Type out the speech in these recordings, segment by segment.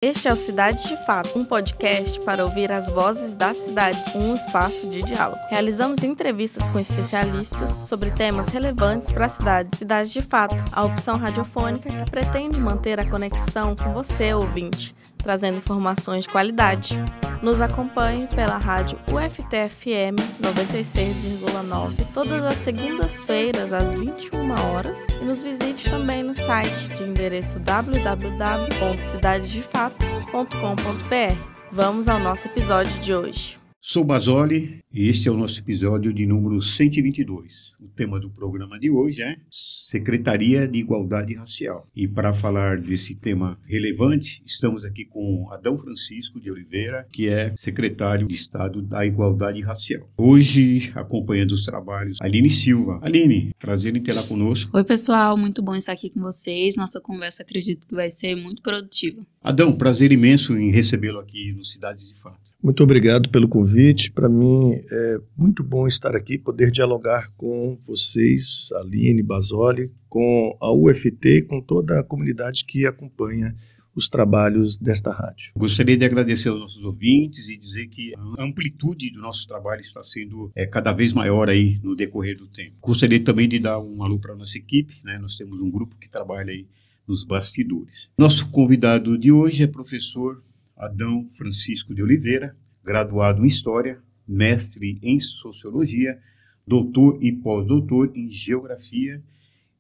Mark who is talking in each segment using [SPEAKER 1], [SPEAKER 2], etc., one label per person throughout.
[SPEAKER 1] Este é o Cidade de Fato, um podcast para ouvir as vozes da cidade, um espaço de diálogo. Realizamos entrevistas com especialistas sobre temas relevantes para a cidade. Cidade de Fato, a opção radiofônica que pretende manter a conexão com você, ouvinte, trazendo informações de qualidade. Nos acompanhe pela rádio UFT-FM 96,9 todas as segundas-feiras às 21 horas e nos visite também no site de endereço www.cidadedefato.com.br. Vamos ao nosso episódio de hoje.
[SPEAKER 2] Sou Basoli e este é o nosso episódio de número 122. O tema do programa de hoje é Secretaria de Igualdade Racial. E para falar desse tema relevante, estamos aqui com Adão Francisco de Oliveira, que é secretário de Estado da Igualdade Racial. Hoje, acompanhando os trabalhos, Aline Silva. Aline, prazer em tê-la conosco.
[SPEAKER 3] Oi, pessoal, muito bom estar aqui com vocês. Nossa conversa, acredito que vai ser muito produtiva.
[SPEAKER 2] Adão, prazer imenso em recebê-lo aqui no Cidades de Fato.
[SPEAKER 4] Muito obrigado pelo convite. Para mim é muito bom estar aqui, poder dialogar com vocês, Aline, Basoli, com a UFT e com toda a comunidade que acompanha os trabalhos desta rádio.
[SPEAKER 2] Gostaria de agradecer aos nossos ouvintes e dizer que a amplitude do nosso trabalho está sendo cada vez maior aí no decorrer do tempo. Gostaria também de dar um alô para a nossa equipe, né? Nós temos um grupo que trabalha aí nos bastidores. Nosso convidado de hoje é professor Adão Francisco de Oliveira, graduado em História, mestre em Sociologia, doutor e pós-doutor em Geografia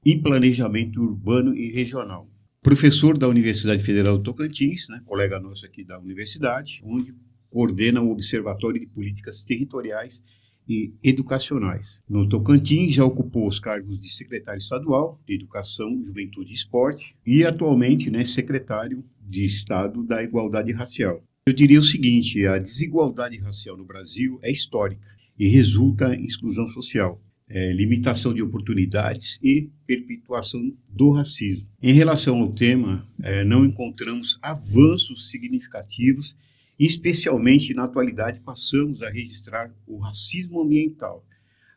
[SPEAKER 2] e Planejamento Urbano e Regional. Professor da Universidade Federal do Tocantins, né, colega nosso aqui da universidade, onde coordena o Observatório de Políticas Territoriais e Educacionais. No Tocantins já ocupou os cargos de secretário estadual de Educação, Juventude e Esporte e atualmente, né, secretário de Estado da Igualdade Racial. Eu diria o seguinte, a desigualdade racial no Brasil é histórica e resulta em exclusão social, limitação de oportunidades e perpetuação do racismo. Em relação ao tema, não encontramos avanços significativos, especialmente na atualidade passamos a registrar o racismo ambiental.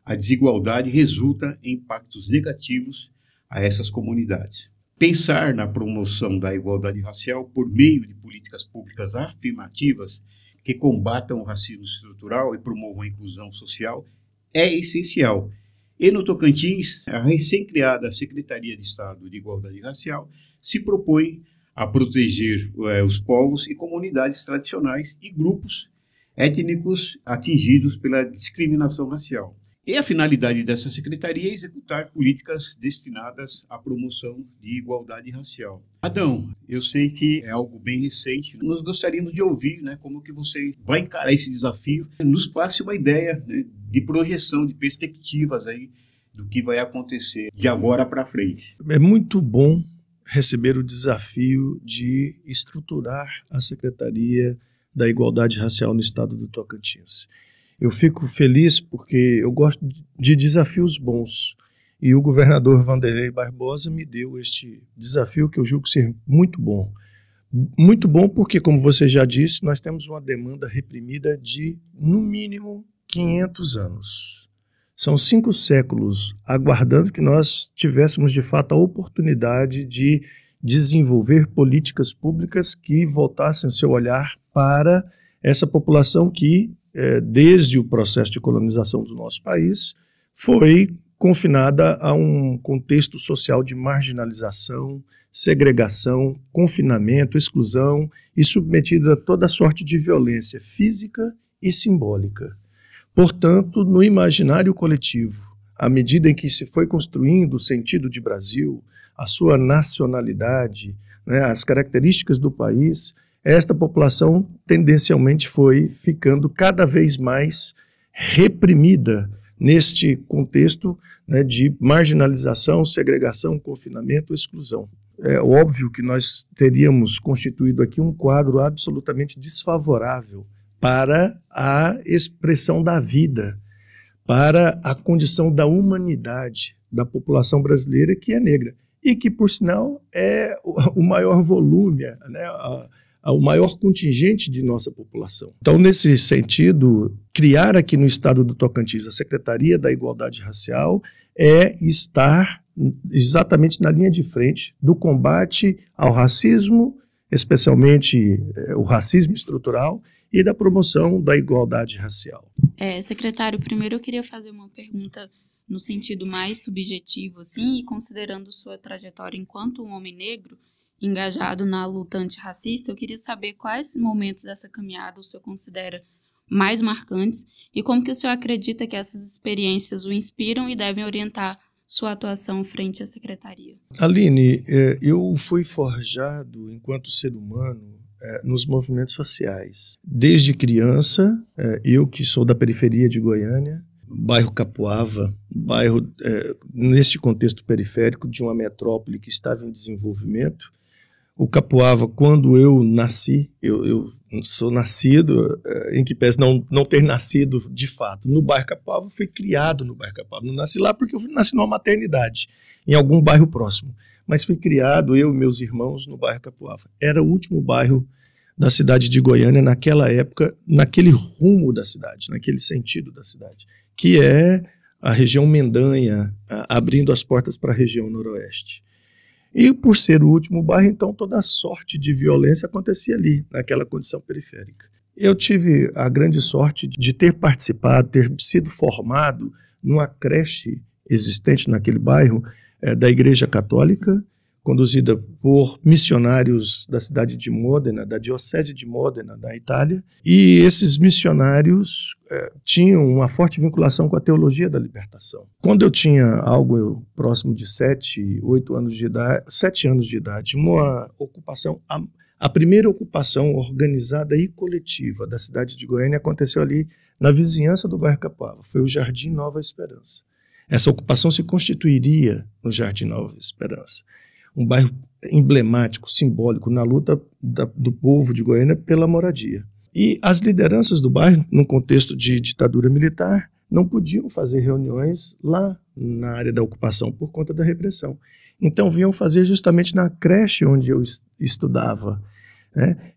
[SPEAKER 2] A desigualdade resulta em impactos negativos a essas comunidades. Pensar na promoção da igualdade racial por meio de políticas públicas afirmativas que combatam o racismo estrutural e promovam a inclusão social é essencial. E no Tocantins, a recém-criada Secretaria de Estado de Igualdade Racial se propõe a proteger os povos e comunidades tradicionais e grupos étnicos atingidos pela discriminação racial. E a finalidade dessa secretaria é executar políticas destinadas à promoção de igualdade racial. Adão, eu sei que é algo bem recente, nós gostaríamos de ouvir, né, como que você vai encarar esse desafio, nos passe uma ideia, né, de projeção, de perspectivas aí do que vai acontecer de agora para frente.
[SPEAKER 4] É muito bom receber o desafio de estruturar a Secretaria da Igualdade Racial no estado do Tocantins. Eu fico feliz porque eu gosto de desafios bons e o governador Wanderlei Barbosa me deu este desafio que eu julgo ser muito bom. Muito bom porque, como você já disse, nós temos uma demanda reprimida de, no mínimo, 500 anos. São 5 séculos aguardando que nós tivéssemos, de fato, a oportunidade de desenvolver políticas públicas que voltassem o seu olhar para essa população que, desde o processo de colonização do nosso país, foi confinada a um contexto social de marginalização, segregação, confinamento, exclusão e submetida a toda sorte de violência física e simbólica. Portanto, no imaginário coletivo, à medida em que se foi construindo o sentido de Brasil, a sua nacionalidade, né, as características do país, esta população tendencialmente foi ficando cada vez mais reprimida neste contexto, né, de marginalização, segregação, confinamento, exclusão. É óbvio que nós teríamos constituído aqui um quadro absolutamente desfavorável para a expressão da vida, para a condição da humanidade da população brasileira que é negra e que, por sinal, é o maior volume, né, o maior contingente de nossa população. Então, nesse sentido, criar aqui no estado do Tocantins a Secretaria da Igualdade Racial é estar exatamente na linha de frente do combate ao racismo especialmente o racismo estrutural e da promoção da igualdade racial.
[SPEAKER 3] Secretário, primeiro eu queria fazer uma pergunta no sentido mais subjetivo, assim, e considerando sua trajetória enquanto um homem negro engajado na luta antirracista, eu queria saber quais momentos dessa caminhada o senhor considera mais marcantes e como que o senhor acredita que essas experiências o inspiram e devem orientar sua atuação frente à secretaria.
[SPEAKER 4] Aline, eu fui forjado enquanto ser humano nos movimentos sociais. Desde criança, eu que sou da periferia de Goiânia, bairro Capuava, bairro neste contexto periférico de uma metrópole que estava em desenvolvimento. O Capuava, quando eu nasci, eu sou nascido, em que pese não ter nascido de fato no bairro Capuava, fui criado no bairro Capuava. Não nasci lá porque eu nasci numa maternidade, em algum bairro próximo. Mas fui criado, eu e meus irmãos, no bairro Capuava. Era o último bairro da cidade de Goiânia naquela época, naquele rumo da cidade, naquele sentido da cidade, que é a região Mendanha, abrindo as portas para a região noroeste. E por ser o último bairro, então toda a sorte de violência acontecia ali, naquela condição periférica. Eu tive a grande sorte de ter participado, ter sido formado numa creche existente naquele bairro, da Igreja Católica, conduzida por missionários da cidade de Modena, da Diocese de Modena, da Itália, e esses missionários tinham uma forte vinculação com a teologia da libertação. Quando eu tinha algo próximo de 7 anos de idade, uma ocupação, a primeira ocupação organizada e coletiva da cidade de Goiânia aconteceu ali na vizinhança do bairro Capuava, foi o Jardim Nova Esperança. Essa ocupação se constituiria no Jardim Nova Esperança. Um bairro emblemático, simbólico, na luta do povo de Goiânia pela moradia. E as lideranças do bairro, num contexto de ditadura militar, não podiam fazer reuniões lá na área da ocupação por conta da repressão. Então, vinham fazer justamente na creche onde eu estudava.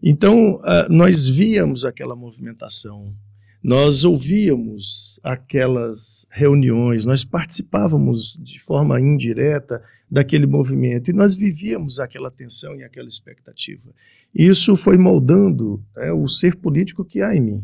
[SPEAKER 4] Então, nós víamos aquela movimentação, nós ouvíamos aquelas reuniões, nós participávamos de forma indireta daquele movimento e nós vivíamos aquela tensão e aquela expectativa. Isso foi moldando o ser político que há em mim.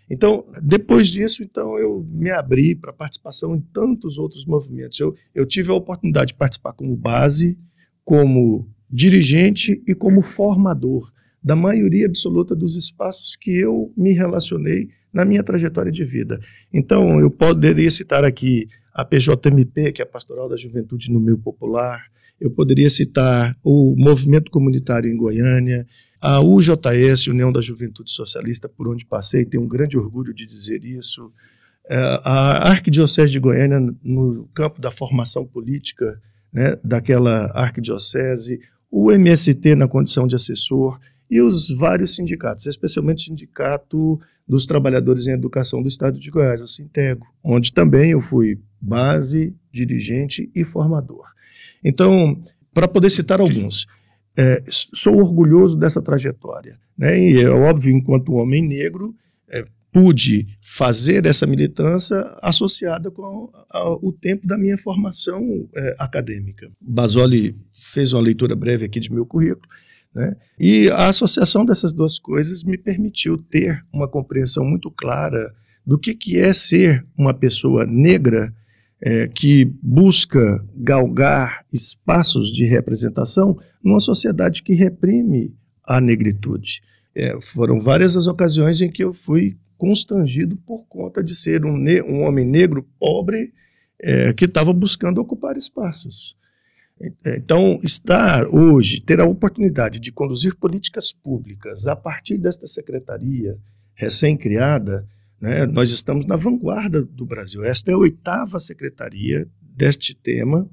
[SPEAKER 4] Então, depois disso, eu me abri para participação em tantos outros movimentos. Eu tive a oportunidade de participar como base, como dirigente e como formador da maioria absoluta dos espaços que eu me relacionei na minha trajetória de vida. Então, eu poderia citar aqui a PJMP, que é a Pastoral da Juventude no Meio Popular, eu poderia citar o Movimento Comunitário em Goiânia, a UJS, União da Juventude Socialista, por onde passei, tenho um grande orgulho de dizer isso, a Arquidiocese de Goiânia no campo da formação política, daquela arquidiocese, o MST na condição de assessor, e os vários sindicatos, especialmente o Sindicato dos Trabalhadores em Educação do Estado de Goiás, o Sintego, onde também eu fui base, dirigente e formador. Então, para poder citar alguns, sou orgulhoso dessa trajetória, e é óbvio, enquanto homem negro, pude fazer essa militância associada com o tempo da minha formação acadêmica. Basoli fez uma leitura breve aqui de meu currículo, e a associação dessas duas coisas me permitiu ter uma compreensão muito clara do que é ser uma pessoa negra que busca galgar espaços de representação numa sociedade que reprime a negritude. Foram várias as ocasiões em que eu fui constrangido por conta de ser um homem negro pobre que estava buscando ocupar espaços. Então, ter a oportunidade de conduzir políticas públicas a partir desta secretaria recém-criada, nós estamos na vanguarda do Brasil. Esta é a 8ª secretaria deste tema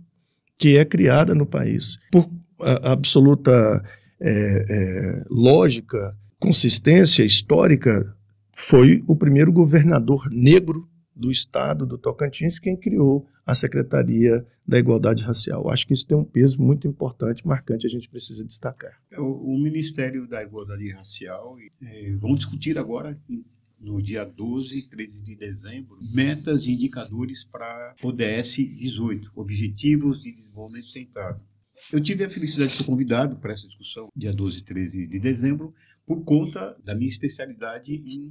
[SPEAKER 4] que é criada no país. Por absoluta lógica, consistência histórica, foi o primeiro governador negro do estado do Tocantins quem criou a Secretaria da Igualdade Racial. Acho que isso tem um peso muito importante, marcante, a gente precisa destacar.
[SPEAKER 2] O Ministério da Igualdade Racial, vamos discutir agora, no dia 12 e 13 de dezembro, metas e indicadores para ODS 18, Objetivos de Desenvolvimento Sustentável. Eu tive a felicidade de ser convidado para essa discussão, dia 12 e 13 de dezembro, por conta da minha especialidade em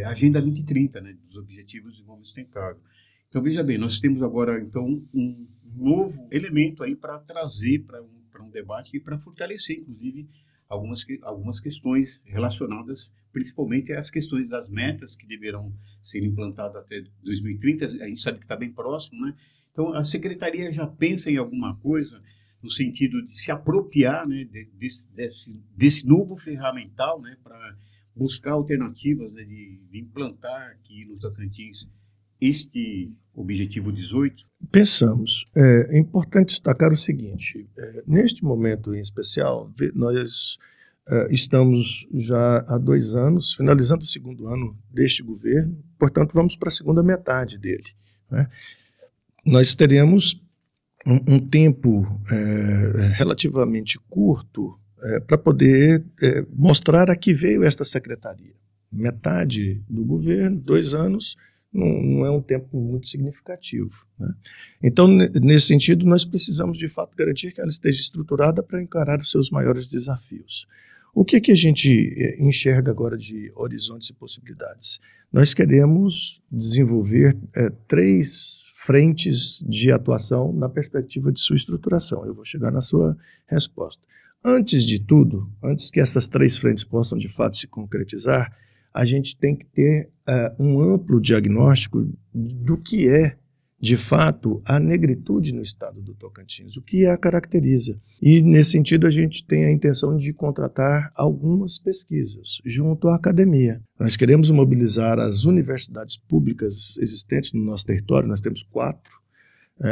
[SPEAKER 2] Agenda 2030, né, dos Objetivos de Desenvolvimento Sustentável. Então, veja bem, nós temos agora, então, um novo elemento aí para trazer para um debate e para fortalecer, inclusive, algumas questões relacionadas, principalmente às questões das metas que deverão ser implantadas até 2030. A gente sabe que está bem próximo, né? Então, a Secretaria já pensa em alguma coisa no sentido de se apropriar, né, desse novo ferramental, né, para buscar alternativas, né, de implantar aqui nos Tocantins este objetivo 18?
[SPEAKER 4] Pensamos. É importante destacar o seguinte, neste momento em especial, nós estamos já há 2 anos, finalizando o 2º ano deste governo, portanto vamos para a segunda metade dele, né? Nós teremos um tempo relativamente curto para poder mostrar a que veio esta secretaria. Metade do governo, 2 anos, não é um tempo muito significativo, né? Então, nesse sentido, nós precisamos, de fato, garantir que ela esteja estruturada para encarar os seus maiores desafios. O que a gente enxerga agora de horizontes e possibilidades? Nós queremos desenvolver 3 frentes de atuação na perspectiva de sua estruturação. Eu vou chegar na sua resposta. Antes de tudo, antes que essas 3 frentes possam, de fato, se concretizar, a gente tem que ter um amplo diagnóstico do que é, de fato, a negritude no estado do Tocantins, o que a caracteriza. E, nesse sentido, a gente tem a intenção de contratar algumas pesquisas junto à academia. Nós queremos mobilizar as universidades públicas existentes no nosso território, nós temos 4,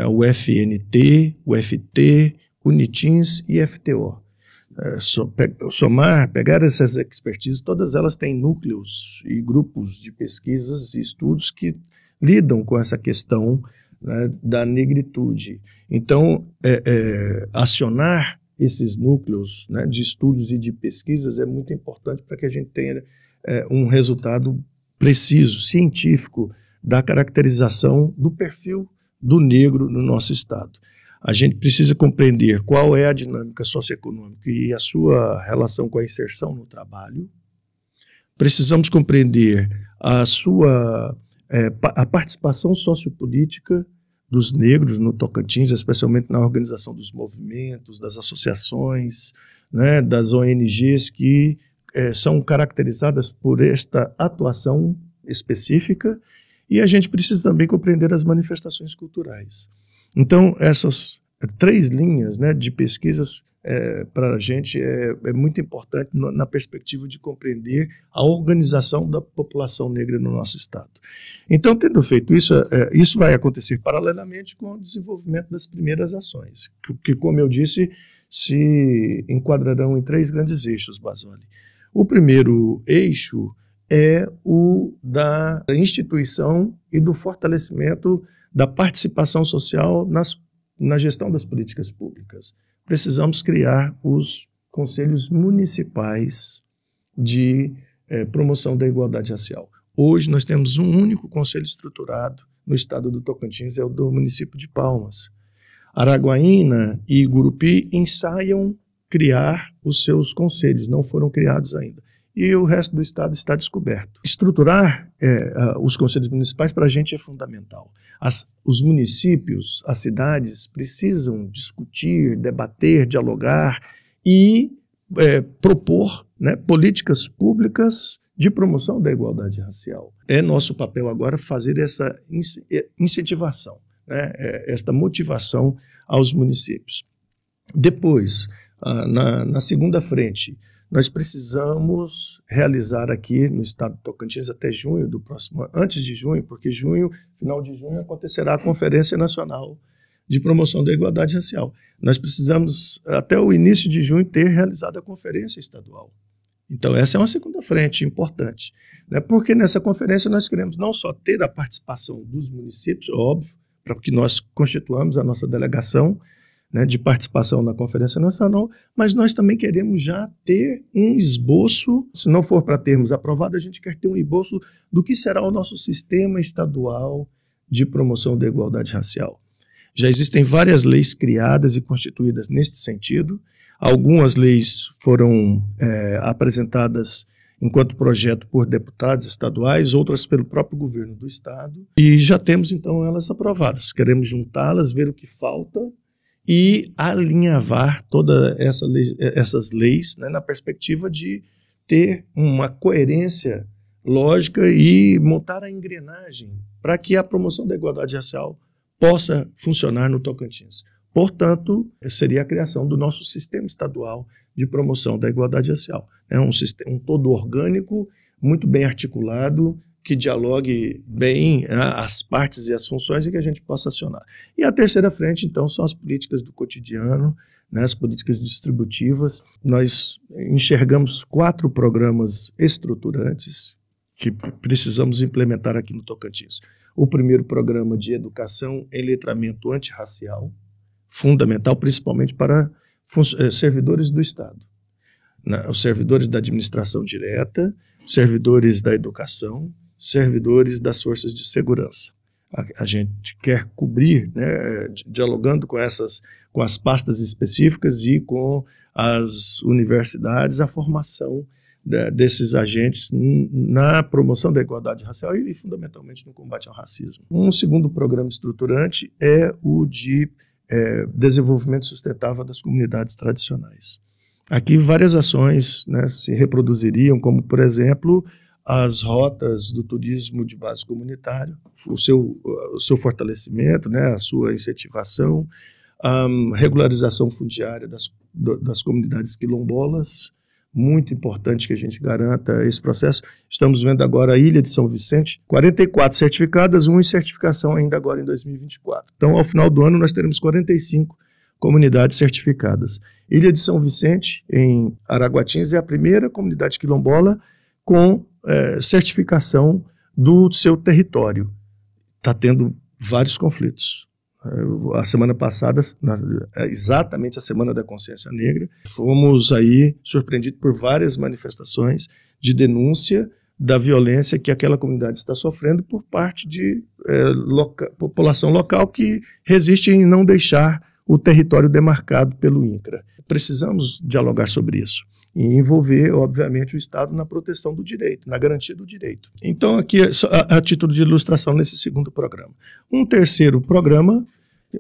[SPEAKER 4] o FNT, o FT, Unitins e FTO. Pegar essas expertises, todas elas têm núcleos e grupos de pesquisas e estudos que lidam com essa questão, né, da negritude. Então, acionar esses núcleos, né, de estudos e de pesquisas é muito importante para que a gente tenha um resultado preciso, científico, da caracterização do perfil do negro no nosso estado. A gente precisa compreender qual é a dinâmica socioeconômica e a sua relação com a inserção no trabalho. Precisamos compreender a participação sociopolítica dos negros no Tocantins, especialmente na organização dos movimentos, das associações, né, das ONGs que são caracterizadas por esta atuação específica, e a gente precisa também compreender as manifestações culturais. Então, essas 3 linhas, né, de pesquisas para a gente é muito importante na perspectiva de compreender a organização da população negra no nosso estado. Então, tendo feito isso, isso vai acontecer paralelamente com o desenvolvimento das primeiras ações, que, como eu disse, se enquadrarão em 3 grandes eixos, Basoli. O primeiro eixo é o da instituição e do fortalecimento da participação social na gestão das políticas públicas. Precisamos criar os conselhos municipais de promoção da igualdade racial. Hoje nós temos um único conselho estruturado no estado do Tocantins, é o do município de Palmas. Araguaína e Gurupi ensaiam criar os seus conselhos, não foram criados ainda. E o resto do estado está descoberto. Estruturar os conselhos municipais para a gente é fundamental. Os municípios, as cidades precisam discutir, debater, dialogar e propor, né, políticas públicas de promoção da igualdade racial. É nosso papel agora fazer essa incentivação, né, esta motivação aos municípios. Depois, na segunda frente, nós precisamos realizar aqui no estado do Tocantins até junho do próximo ano, antes de junho, porque final de junho acontecerá a Conferência Nacional de Promoção da Igualdade Racial. Nós precisamos, até o início de junho, ter realizado a Conferência Estadual. Então, essa é uma segunda frente importante, né? Porque nessa conferência nós queremos não só ter a participação dos municípios, óbvio, para que nós constituamos a nossa delegação, né, de participação na Conferência Nacional, mas nós também queremos já ter um esboço, se não for para termos aprovado, a gente quer ter um esboço do que será o nosso sistema estadual de promoção da igualdade racial. Já existem várias leis criadas e constituídas neste sentido. Algumas leis foram apresentadas enquanto projeto por deputados estaduais, outras pelo próprio governo do estado. E já temos, então, elas aprovadas. Queremos juntá-las, ver o que falta e alinhavar todas essas leis, né, na perspectiva de ter uma coerência lógica e montar a engrenagem para que a promoção da igualdade racial possa funcionar no Tocantins. Portanto, seria a criação do nosso sistema estadual de promoção da igualdade racial. É um todo orgânico, muito bem articulado, que dialogue bem as partes e as funções e que a gente possa acionar. E a terceira frente, então, são as políticas do cotidiano, né, as políticas distributivas. Nós enxergamos 4 programas estruturantes que precisamos implementar aqui no Tocantins. O primeiro programa de educação em letramento antirracial, fundamental principalmente para servidores do Estado, né, os servidores da administração direta, servidores da educação, servidores das forças de segurança. A gente quer cobrir, né, dialogando com as pastas específicas e com as universidades, a formação desses agentes na promoção da igualdade racial e fundamentalmente no combate ao racismo. Um segundo programa estruturante é o de desenvolvimento sustentável das comunidades tradicionais. Aqui várias ações, né, se reproduziriam, como, por exemplo, as rotas do turismo de base comunitário, o seu fortalecimento, né, a sua incentivação, a regularização fundiária das comunidades quilombolas, muito importante que a gente garanta esse processo. Estamos vendo agora a Ilha de São Vicente, 44 certificadas, 1 em certificação ainda agora em 2024. Então, ao final do ano, nós teremos 45 comunidades certificadas. Ilha de São Vicente, em Araguatins, é a primeira comunidade quilombola com certificação do seu território. Está tendo vários conflitos. A semana passada, exatamente a Semana da Consciência Negra, fomos aí surpreendidos por várias manifestações de denúncia da violência que aquela comunidade está sofrendo por parte de população local que resiste em não deixar o território demarcado pelo INCRA. Precisamos dialogar sobre isso e envolver, obviamente, o Estado na proteção do direito, na garantia do direito. Então, aqui, a título de ilustração nesse segundo programa. Um terceiro programa,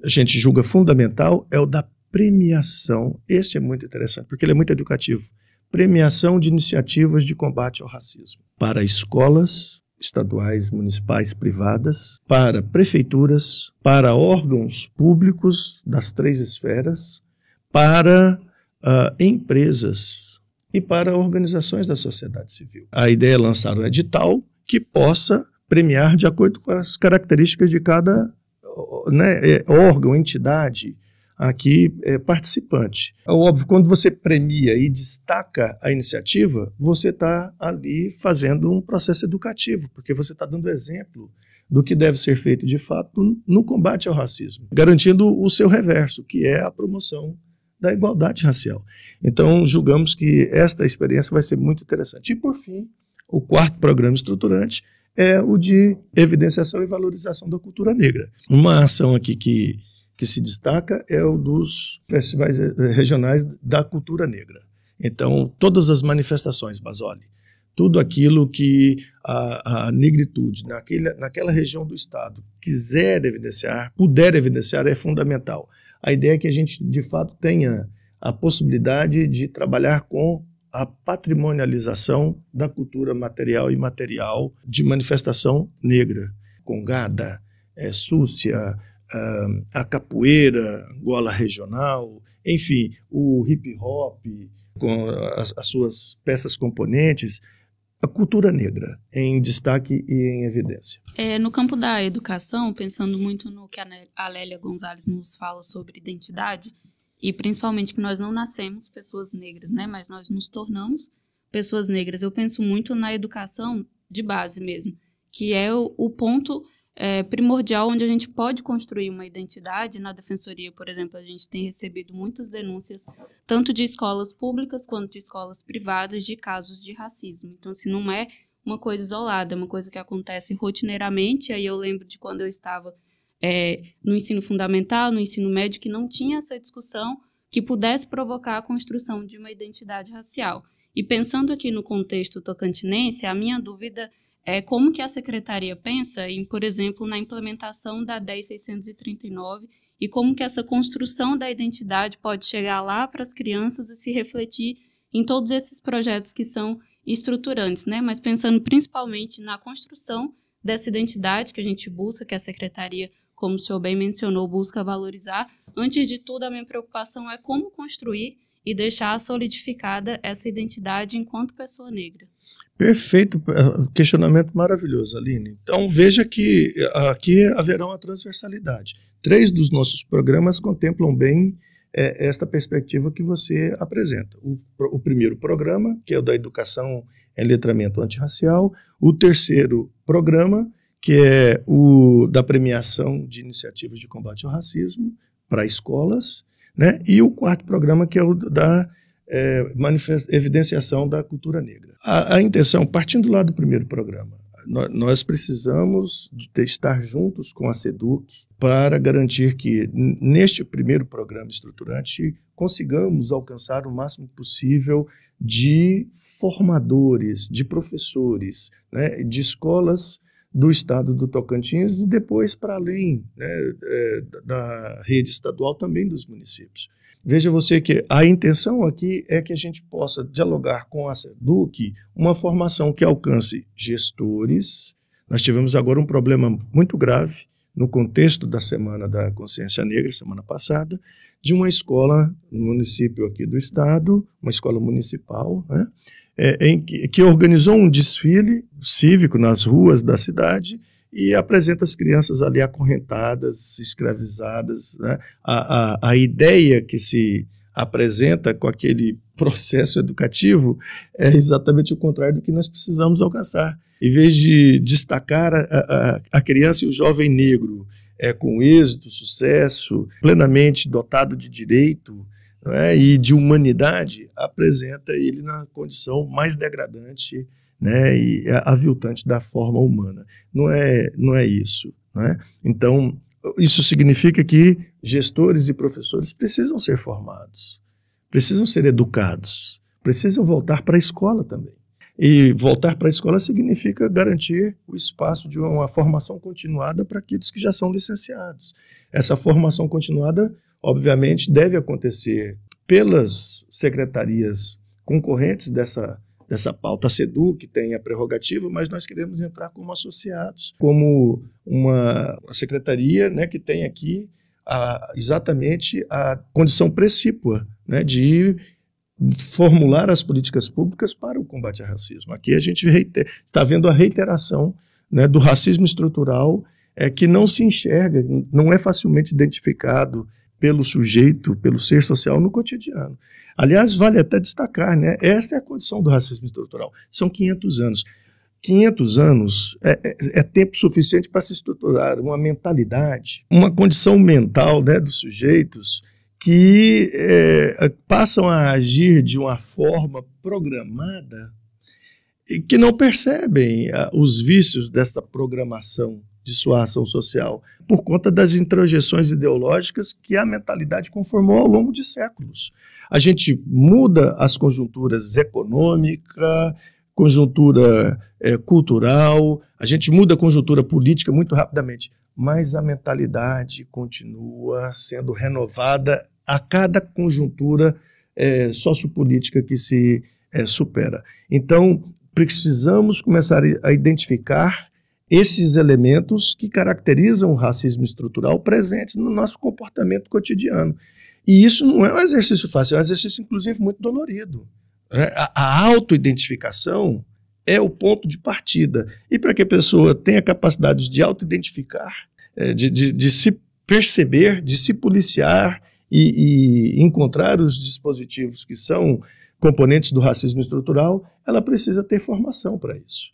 [SPEAKER 4] a gente julga fundamental, é o da premiação. Este é muito interessante, porque ele é muito educativo. Premiação de iniciativas de combate ao racismo. Para escolas estaduais, municipais, privadas, para prefeituras, para órgãos públicos das 3 esferas, para empresas e para organizações da sociedade civil. A ideia é lançar um edital que possa premiar de acordo com as características de cada órgão, entidade aqui participante. É óbvio, quando você premia e destaca a iniciativa, você está ali fazendo um processo educativo, porque você está dando exemplo do que deve ser feito de fato no combate ao racismo, garantindo o seu reverso, que é a promoção da igualdade racial. Então, julgamos que esta experiência vai ser muito interessante. E, por fim, o 4º programa estruturante é o de evidenciação e valorização da cultura negra. Uma ação aqui que se destaca é o dos festivais regionais da cultura negra. Então, todas as manifestações, Basoli, tudo aquilo que a negritude naquela região do Estado quiser evidenciar, puder evidenciar, é fundamental. A ideia é que a gente, de fato, tenha a possibilidade de trabalhar com a patrimonialização da cultura material e imaterial de manifestação negra. Congada, súcia, a capoeira, Angola regional, enfim, o hip-hop, com as suas peças componentes, a cultura negra em destaque e em evidência.
[SPEAKER 3] No campo da educação, pensando muito no que a Lélia Gonzalez nos fala sobre identidade, e principalmente que nós não nascemos pessoas negras, né, mas nós nos tornamos pessoas negras. Eu penso muito na educação de base mesmo, que é o ponto primordial onde a gente pode construir uma identidade. Na Defensoria, por exemplo, a gente tem recebido muitas denúncias, tanto de escolas públicas quanto de escolas privadas, de casos de racismo. Então, assim, não é uma coisa isolada, é uma coisa que acontece rotineiramente. Aí eu lembro de quando eu estava no ensino fundamental, no ensino médio, que não tinha essa discussão que pudesse provocar a construção de uma identidade racial. E pensando aqui no contexto tocantinense, a minha dúvida é como que a Secretaria pensa em, por exemplo, na implementação da 10.639 e como que essa construção da identidade pode chegar lá para as crianças e se refletir em todos esses projetos que são estruturantes, né? Mas pensando principalmente na construção dessa identidade que a gente busca, que a Secretaria, como o senhor bem mencionou, busca valorizar. Antes de tudo, a minha preocupação é como construir e deixar solidificada essa identidade enquanto pessoa negra.
[SPEAKER 4] Perfeito, questionamento maravilhoso, Aline. Então, veja que aqui haverá uma transversalidade. 3 dos nossos programas contemplam bem esta perspectiva que você apresenta. O primeiro programa, que é o da educação em letramento antirracial. O terceiro programa, que é o da premiação de iniciativas de combate ao racismo para escolas, né? E o quarto programa, que é o da evidenciação da cultura negra. A intenção, partindo lá do primeiro programa, nós precisamos de estar juntos com a SEDUC para garantir que, neste primeiro programa estruturante, consigamos alcançar o máximo possível de formadores, de professores, né, de escolas do estado do Tocantins e depois para além, né, da rede estadual, também dos municípios. Veja você que a intenção aqui é que a gente possa dialogar com a SEDUC uma formação que alcance gestores. Nós tivemos agora um problema muito grave no contexto da Semana da Consciência Negra, semana passada, de uma escola no município aqui do estado, uma escola municipal, né, que organizou um desfile cívico nas ruas da cidade e apresenta as crianças ali acorrentadas, escravizadas, né? A ideia que se apresenta com aquele processo educativo é exatamente o contrário do que nós precisamos alcançar. Em vez de destacar a criança e o jovem negro com êxito, sucesso, plenamente dotado de direito, né, e de humanidade, apresenta ele na condição mais degradante, né, e aviltante da forma humana. Não é isso, né? Então, isso significa que gestores e professores precisam ser formados, precisam ser educados, precisam voltar para a escola também. E voltar para a escola significa garantir o espaço de uma formação continuada para aqueles que já são licenciados. Essa formação continuada, obviamente, deve acontecer pelas secretarias concorrentes dessa pauta. A SEDUC tem a prerrogativa, mas nós queremos entrar como associados, como uma secretaria, né, que tem aqui exatamente a condição precípua, né, de formular as políticas públicas para o combate ao racismo. Aqui a gente está vendo a reiteração, né, do racismo estrutural, que não se enxerga, não é facilmente identificado pelo sujeito, pelo ser social no cotidiano. Aliás, vale até destacar, né, essa é a condição do racismo estrutural. São 500 anos. 500 anos é tempo suficiente para se estruturar uma mentalidade, uma condição mental, né, dos sujeitos que passam a agir de uma forma programada e que não percebem os vícios dessa programação de sua ação social, por conta das introjeções ideológicas que a mentalidade conformou ao longo de séculos. A gente muda as conjunturas econômica, conjuntura cultural, a gente muda a conjuntura política muito rapidamente, mas a mentalidade continua sendo renovada a cada conjuntura sociopolítica que se supera. Então, precisamos começar a identificar esses elementos que caracterizam o racismo estrutural presentes no nosso comportamento cotidiano. E isso não é um exercício fácil, é um exercício, inclusive, muito dolorido. A autoidentificação é o ponto de partida. E para que a pessoa tenha capacidade de autoidentificar, de se perceber, de se policiar e encontrar os dispositivos que são componentes do racismo estrutural, ela precisa ter formação para isso.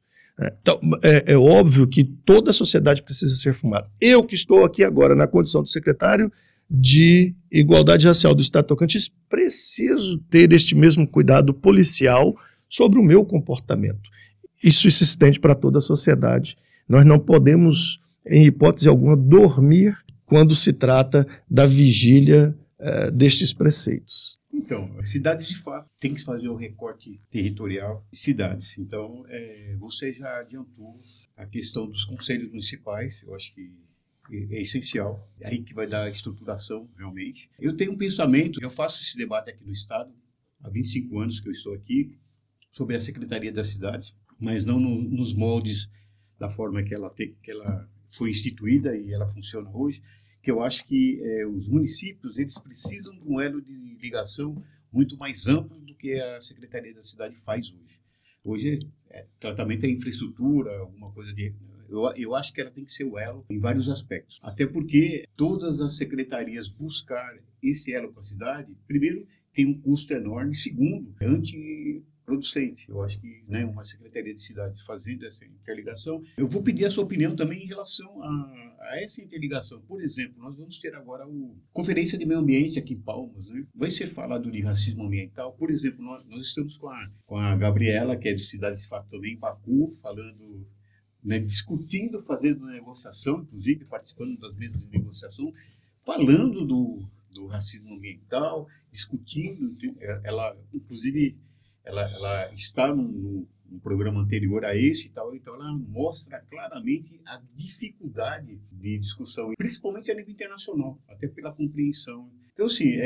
[SPEAKER 4] Então, é óbvio que toda a sociedade precisa ser formada. Eu que estou aqui agora na condição de secretário de Igualdade Racial do Estado de Tocantins, preciso ter este mesmo cuidado policial sobre o meu comportamento. Isso se estende para toda a sociedade. Nós não podemos em hipótese alguma, dormir quando se trata da vigília destes preceitos.
[SPEAKER 2] Então, cidades de fato tem que fazer o recorte territorial de cidades. Então, você já adiantou a questão dos conselhos municipais, eu acho que é essencial, é aí que vai dar a estruturação realmente. Eu tenho um pensamento, eu faço esse debate aqui no Estado, há 25 anos que eu estou aqui, sobre a Secretaria das Cidades, mas não nos moldes da forma que ela foi instituída e ela funciona hoje, que eu acho que os municípios eles precisam de um elo de ligação muito mais amplo do que a Secretaria da Cidade faz hoje. Hoje, tratamento é infraestrutura, alguma coisa de... Eu acho que ela tem que ser o elo em vários aspectos. Até porque todas as secretarias buscar esse elo com a cidade, primeiro, tem um custo enorme, segundo, é antiproducente. Eu acho que uma Secretaria de Cidades fazendo essa interligação... Eu vou pedir a sua opinião também em relação a essa interligação. Por exemplo, nós vamos ter agora a Conferência de Meio Ambiente aqui em Palmas, né? Vai ser falado de racismo ambiental. Por exemplo, nós estamos com a Gabriela, que é de Cidade de Fato também, em Baku, falando... discutindo, fazendo negociação, inclusive participando das mesas de negociação, falando do racismo ambiental, discutindo. Ela, inclusive, ela está num programa anterior a esse e tal, então ela mostra claramente a dificuldade de discussão, principalmente a nível internacional, até pela compreensão. Então, assim,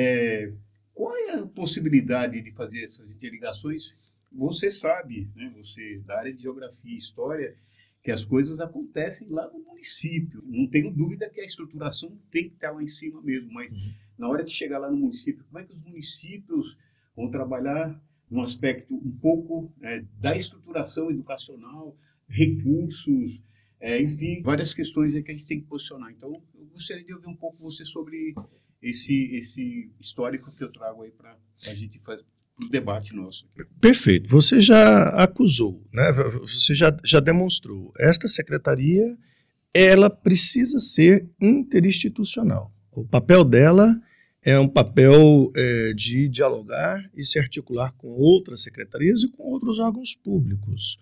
[SPEAKER 2] qual é a possibilidade de fazer essas interligações? Você sabe, você da área de geografia e história, que as coisas acontecem lá no município. Não tenho dúvida que a estruturação tem que estar lá em cima mesmo, mas na hora que chegar lá no município, como é que os municípios vão trabalhar no aspecto um pouco da estruturação educacional, recursos, enfim, várias questões aí que a gente tem que posicionar. Então, eu gostaria de ouvir um pouco você sobre esse histórico que eu trago aí para a gente fazer para o debate nosso.
[SPEAKER 4] Perfeito. Você já acusou, né? Você já demonstrou. Esta secretaria, ela precisa ser interinstitucional. O papel dela é um papel de dialogar e se articular com outras secretarias e com outros órgãos públicos.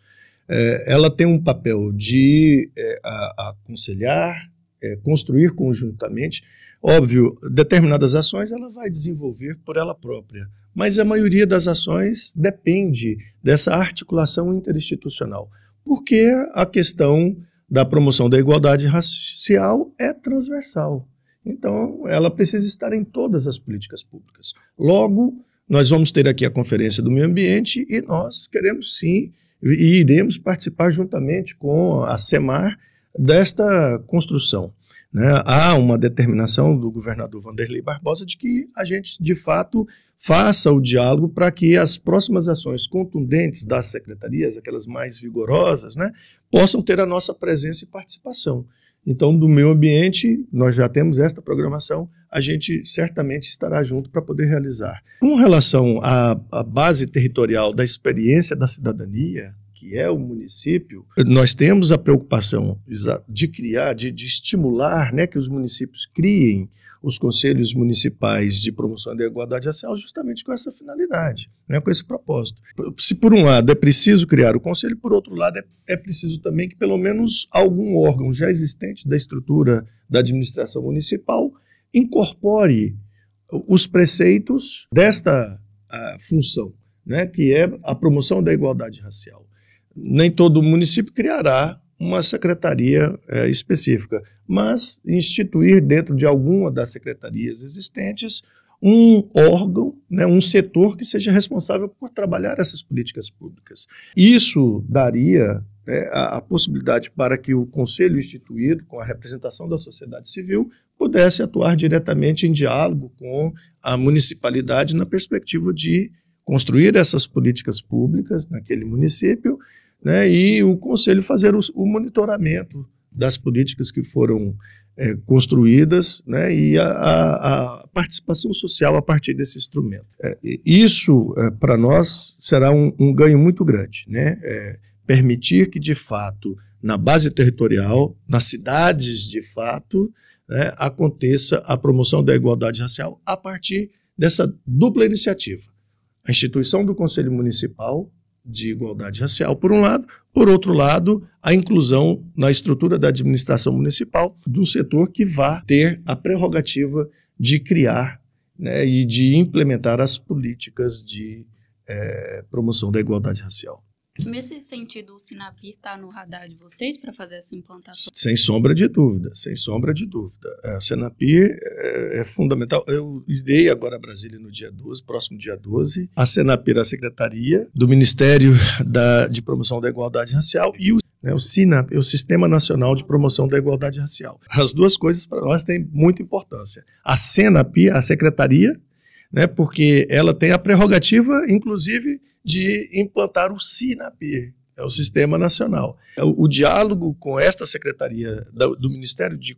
[SPEAKER 4] Ela tem um papel de aconselhar, construir conjuntamente. Óbvio, determinadas ações ela vai desenvolver por ela própria, mas a maioria das ações depende dessa articulação interinstitucional, porque a questão da promoção da igualdade racial é transversal. Então, ela precisa estar em todas as políticas públicas. Logo, nós vamos ter aqui a Conferência do Meio Ambiente e nós queremos sim, e iremos participar juntamente com a SEMAR desta construção. Há uma determinação do governador Wanderley Barbosa de que a gente, de fato, faça o diálogo para que as próximas ações contundentes das secretarias, aquelas mais vigorosas, possam ter a nossa presença e participação. Então, do meio ambiente, nós já temos esta programação, a gente certamente estará junto para poder realizar. Com relação à base territorial da experiência da cidadania, que é o município, nós temos a preocupação de criar, de estimular, que os municípios criem os conselhos municipais de promoção da igualdade racial justamente com essa finalidade, com esse propósito. Se por um lado é preciso criar o conselho, por outro lado é preciso também que pelo menos algum órgão já existente da estrutura da administração municipal incorpore os preceitos desta função, que é a promoção da igualdade racial. Nem todo município criará uma secretaria específica, mas instituir dentro de alguma das secretarias existentes um órgão, um setor que seja responsável por trabalhar essas políticas públicas. Isso daria a possibilidade para que o conselho instituído, com a representação da sociedade civil, pudesse atuar diretamente em diálogo com a municipalidade na perspectiva de construir essas políticas públicas naquele município, e o Conselho fazer o monitoramento das políticas que foram construídas, e a participação social a partir desse instrumento. Isso, para nós, será um ganho muito grande, permitir que, de fato, na base territorial, nas cidades, de fato, aconteça a promoção da igualdade racial a partir dessa dupla iniciativa. A instituição do Conselho Municipal de igualdade racial, por um lado. Por outro lado, a inclusão na estrutura da administração municipal do setor que vai ter a prerrogativa de criar, né, e de implementar as políticas de promoção da igualdade racial.
[SPEAKER 3] Nesse sentido, o Sinapir está no radar de vocês para fazer essa implantação?
[SPEAKER 4] Sem sombra de dúvida, sem sombra de dúvida. A Sinapir é fundamental. Eu irei agora a Brasília no dia 12, próximo dia 12. A Sinapir é a Secretaria do Ministério de Promoção da Igualdade Racial e o SINAP, o Sistema Nacional de Promoção da Igualdade Racial. As duas coisas para nós têm muita importância. A Sinapir, a Secretaria, né, porque ela tem a prerrogativa, inclusive, de implantar o SINAPIR, o Sistema Nacional. O diálogo com esta Secretaria do Ministério de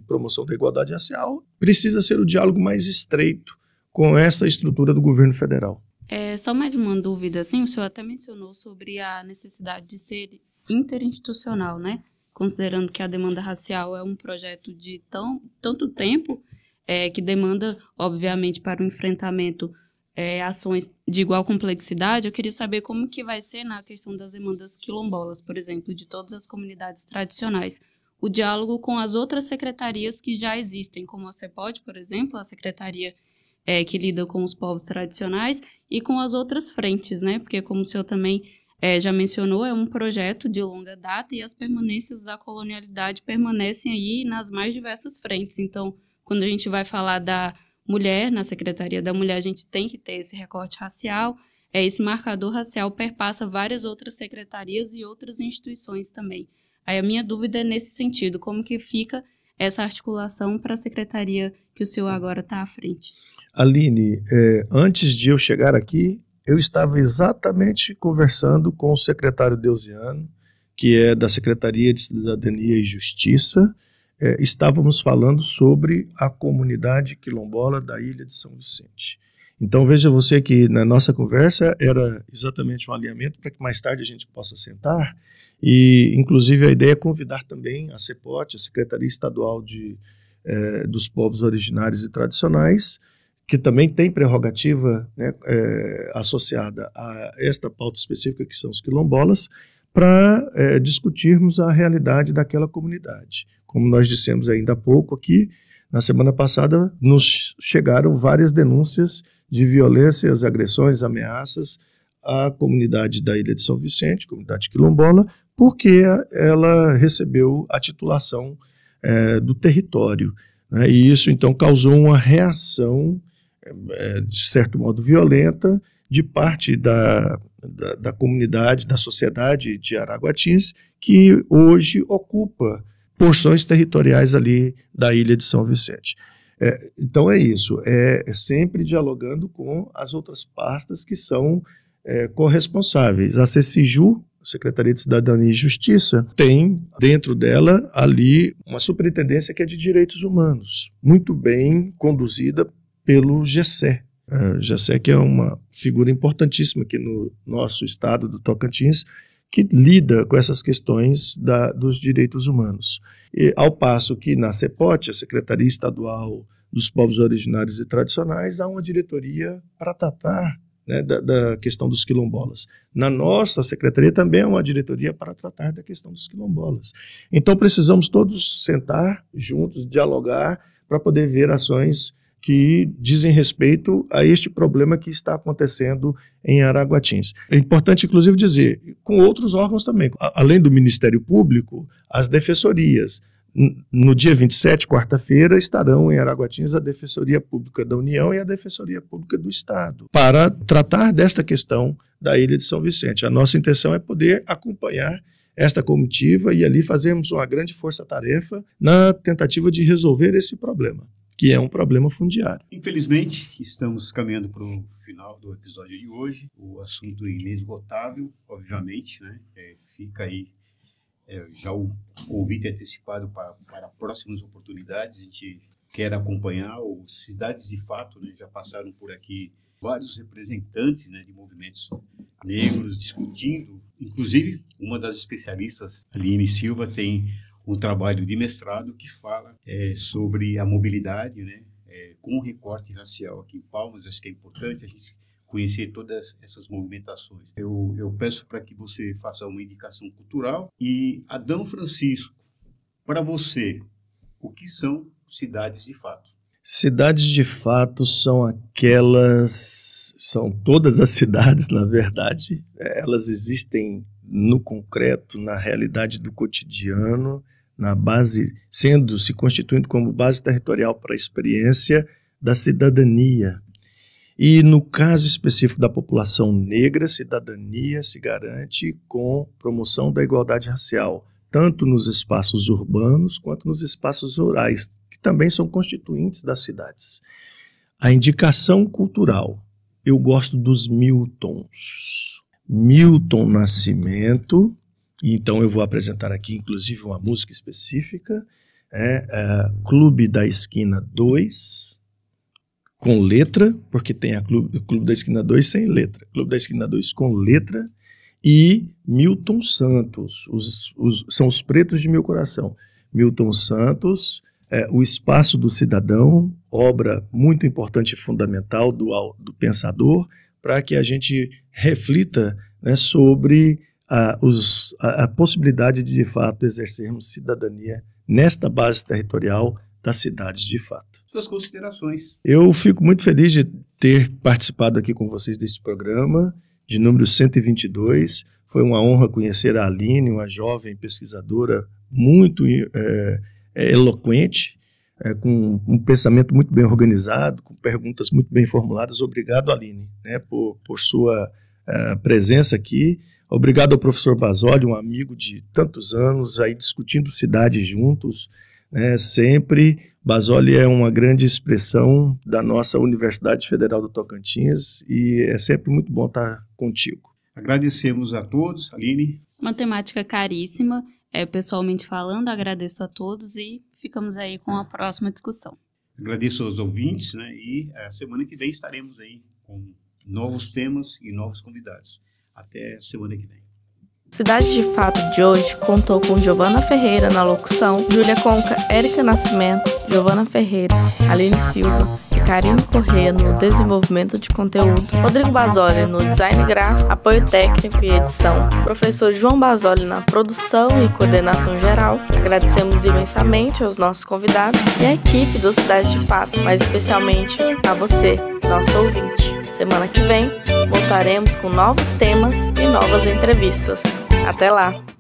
[SPEAKER 4] Promoção da Igualdade Racial precisa ser o diálogo mais estreito com essa estrutura do governo federal.
[SPEAKER 3] Só mais uma dúvida, assim, o senhor até mencionou sobre a necessidade de ser interinstitucional, né? Considerando que a demanda racial é um projeto de tanto tempo, que demanda, obviamente, para o enfrentamento ações de igual complexidade. Eu queria saber como que vai ser na questão das demandas quilombolas, por exemplo, de todas as comunidades tradicionais. O diálogo com as outras secretarias que já existem, como a CEPOD, por exemplo, a secretaria que lida com os povos tradicionais, e com as outras frentes, né? Porque, como o senhor também já mencionou, é um projeto de longa data e as permanências da colonialidade permanecem aí nas mais diversas frentes. Então, quando a gente vai falar da mulher, na Secretaria da Mulher, a gente tem que ter esse recorte racial. Esse marcador racial perpassa várias outras secretarias e outras instituições também. Aí a minha dúvida é nesse sentido, como que fica essa articulação para a secretaria que o senhor agora está à frente?
[SPEAKER 4] Aline, antes de eu chegar aqui, eu estava exatamente conversando com o secretário Deusiano, que é da Secretaria de Cidadania e Justiça. Estávamos falando sobre a comunidade quilombola da Ilha de São Vicente. Então veja você que na nossa conversa era exatamente um alinhamento para que mais tarde a gente possa sentar e inclusive a ideia é convidar também a CEPOT, a Secretaria Estadual dos Povos Originários e Tradicionais, que também tem prerrogativa, né, associada a esta pauta específica que são os quilombolas, para discutirmos a realidade daquela comunidade. Como nós dissemos ainda há pouco aqui, na semana passada nos chegaram várias denúncias de violências, agressões, ameaças à comunidade da Ilha de São Vicente, comunidade quilombola, porque ela recebeu a titulação do território, né? E isso então causou uma reação, de certo modo violenta, de parte da comunidade, da sociedade de Araguatins, que hoje ocupa porções territoriais ali da Ilha de São Vicente. Então é isso, é sempre dialogando com as outras pastas que são corresponsáveis. A CECIJU, Secretaria de Cidadania e Justiça, tem dentro dela ali uma superintendência que é de direitos humanos, muito bem conduzida pelo GECE. GECE que é uma figura importantíssima aqui no nosso estado do Tocantins, que lida com essas questões dos direitos humanos. E, ao passo que na CEPOT, a Secretaria Estadual dos Povos Originários e Tradicionais, há uma diretoria para tratar, né, da questão dos quilombolas. Na nossa secretaria também é uma diretoria para tratar da questão dos quilombolas. Então precisamos todos sentar juntos, dialogar, para poder ver ações que dizem respeito a este problema que está acontecendo em Araguatins. É importante, inclusive, dizer, com outros órgãos também, além do Ministério Público, as defensorias. No dia 27, quarta-feira, estarão em Araguatins a Defensoria Pública da União e a Defensoria Pública do Estado, para tratar desta questão da Ilha de São Vicente. A nossa intenção é poder acompanhar esta comitiva e ali fazermos uma grande força-tarefa na tentativa de resolver esse problema, que é um problema fundiário.
[SPEAKER 2] Infelizmente, estamos caminhando para o final do episódio de hoje. O assunto inesgotável, obviamente, né? Fica aí já o convite antecipado para próximas oportunidades. A gente quer acompanhar os Cidades de Fato, né? Já passaram por aqui vários representantes, né, de movimentos negros discutindo. Inclusive, uma das especialistas, Aline Silva, tem um trabalho de mestrado que fala sobre a mobilidade, né, com recorte racial aqui em Palmas. Acho que é importante a gente conhecer todas essas movimentações. Eu peço para que você faça uma indicação cultural. E, Adão Francisco, para você, o que são cidades de fato?
[SPEAKER 4] Cidades de fato são todas as cidades, na verdade. Elas existem no concreto, na realidade do cotidiano, na base, se constituindo como base territorial para a experiência da cidadania. E no caso específico da população negra, cidadania se garante com promoção da igualdade racial, tanto nos espaços urbanos quanto nos espaços rurais, que também são constituintes das cidades. A indicação cultural, eu gosto dos Miltons. Milton Nascimento, então eu vou apresentar aqui inclusive uma música específica, Clube da Esquina 2, com letra, porque tem o Clube da Esquina 2 sem letra, Clube da Esquina 2 com letra, e Milton Santos, são os pretos de meu coração. Milton Santos, O Espaço do Cidadão, obra muito importante e fundamental do pensador, para que a gente reflita, né, sobre a possibilidade de fato, exercermos cidadania nesta base territorial das cidades de fato.
[SPEAKER 2] Suas considerações.
[SPEAKER 4] Eu fico muito feliz de ter participado aqui com vocês desse programa, de número 122. Foi uma honra conhecer a Aline, uma jovem pesquisadora muito eloquente, com um pensamento muito bem organizado, com perguntas muito bem formuladas. Obrigado, Aline, né, por sua presença aqui. Obrigado ao professor Basoli, um amigo de tantos anos, aí discutindo cidades juntos, né, sempre. Basoli é uma grande expressão da nossa Universidade Federal do Tocantins e é sempre muito bom estar contigo.
[SPEAKER 2] Agradecemos a todos, Aline.
[SPEAKER 3] Uma temática caríssima, pessoalmente falando, agradeço a todos e ficamos aí com a próxima discussão.
[SPEAKER 2] Agradeço aos ouvintes, né, e a semana que vem estaremos aí com novos temas e novos convidados. Até semana que vem.
[SPEAKER 1] Cidade de Fato de hoje contou com Giovana Ferreira na locução, Júlia Conca, Érica Nascimento, Giovana Ferreira, Aline Silva e Karine Corrêa no desenvolvimento de conteúdo, Rodrigo Basoli no design gráfico, apoio técnico e edição, professor João Basoli na produção e coordenação geral. Agradecemos imensamente aos nossos convidados e à equipe do Cidade de Fato, mas especialmente a você, nosso ouvinte. Semana que vem voltaremos com novos temas e novas entrevistas. Até lá!